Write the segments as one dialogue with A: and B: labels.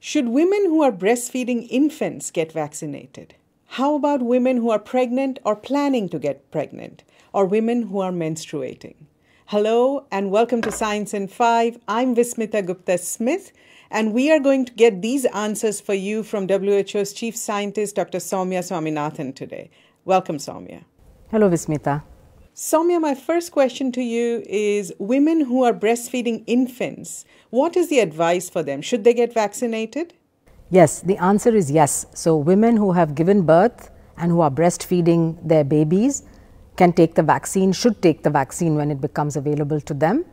A: Should women who are breastfeeding infants get vaccinated? How about women who are pregnant or planning to get pregnant, or women who are menstruating? Hello and welcome to Science in 5. I'm Vismita Gupta-Smith, and we are going to get these answers for you from WHO's Chief Scientist, Dr. Soumya Swaminathan today. Welcome, Soumya.
B: Hello, Vismita.
A: Soumya, my first question to you is, women who are breastfeeding infants, what is the advice for them? Should they get vaccinated?
B: Yes, the answer is yes. So women who have given birth and who are breastfeeding their babies can take the vaccine, should take the vaccine when it becomes available to them.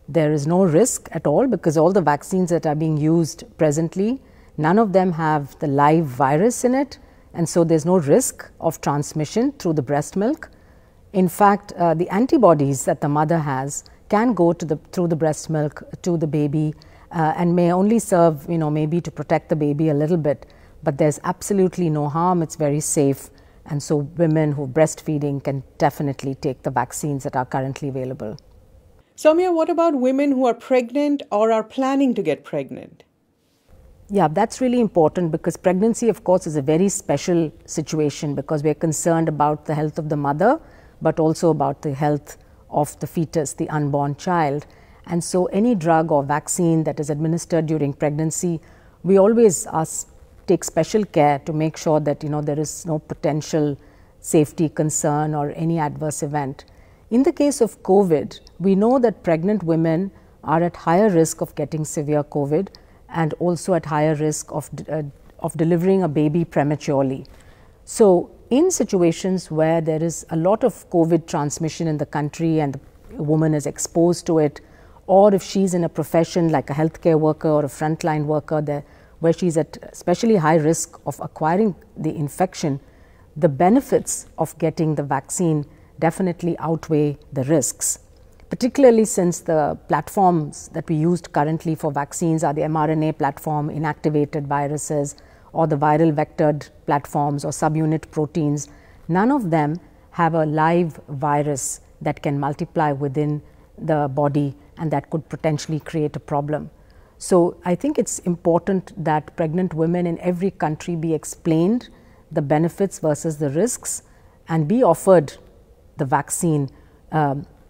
B: There is no risk at all because all the vaccines that are being used presently, none of them have the live virus in it, and so there's no risk of transmission through the breast milk. In fact, the antibodies that the mother has can go through the breast milk to the baby and may only serve, maybe to protect the baby a little bit, but there's absolutely no harm. It's very safe, and so women who are breastfeeding can definitely take the vaccines that are currently available.
A: Soumya, what about women who are pregnant or are planning to get pregnant?
B: Yeah, that's really important because pregnancy, of course, is a very special situation because we're concerned about the health of the mother, but also about the health of the fetus, the unborn child. And so any drug or vaccine that is administered during pregnancy, we always take special care to make sure that there is no potential safety concern or any adverse event. In the case of COVID, we know that pregnant women are at higher risk of getting severe COVID and also at higher risk of delivering a baby prematurely. So in situations where there is a lot of COVID transmission in the country and the woman is exposed to it, or if she's in a profession like a healthcare worker or a frontline worker where she's at especially high risk of acquiring the infection, the benefits of getting the vaccine definitely outweigh the risks, particularly since the platforms that we used currently for vaccines are the mRNA platform, inactivated viruses, or the viral vectored platforms or subunit proteins. None of them have a live virus that can multiply within the body and that could potentially create a problem. So I think it's important that pregnant women in every country be explained the benefits versus the risks and be offered the vaccine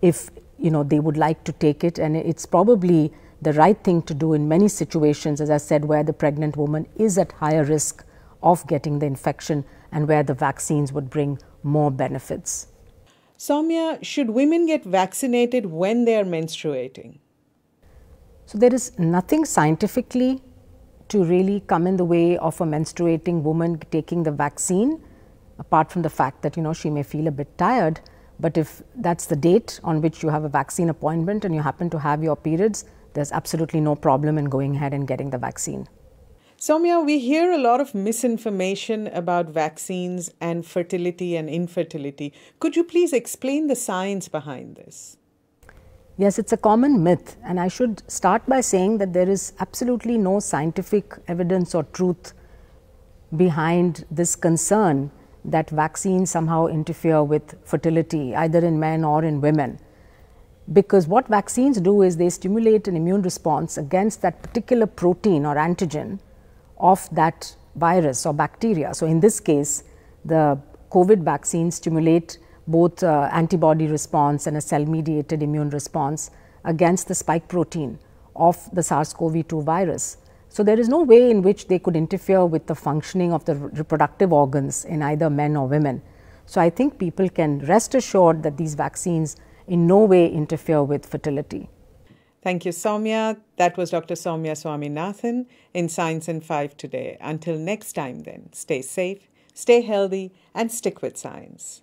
B: if they would like to take it, and it's probably the right thing to do in many situations, as I said, where the pregnant woman is at higher risk of getting the infection and where the vaccines would bring more benefits.
A: Soumya, should women get vaccinated when they are menstruating?
B: So there is nothing scientifically to really come in the way of a menstruating woman taking the vaccine, apart from the fact that she may feel a bit tired. But if that's the date on which you have a vaccine appointment and you happen to have your periods, there's absolutely no problem in going ahead and getting the vaccine.
A: Soumya, we hear a lot of misinformation about vaccines and fertility and infertility. Could you please explain the science behind this?
B: Yes, it's a common myth, and I should start by saying that there is absolutely no scientific evidence or truth behind this concern that vaccines somehow interfere with fertility, either in men or in women. Because what vaccines do is they stimulate an immune response against that particular protein or antigen of that virus or bacteria. So in this case, the COVID vaccines stimulate both antibody response and a cell-mediated immune response against the spike protein of the SARS-CoV-2 virus. So there is no way in which they could interfere with the functioning of the reproductive organs in either men or women. So I think people can rest assured that these vaccines in no way interfere with fertility.
A: Thank you, Soumya. That was Dr. Soumya Swaminathan in Science in 5 today. Until next time then, stay safe, stay healthy, and stick with science.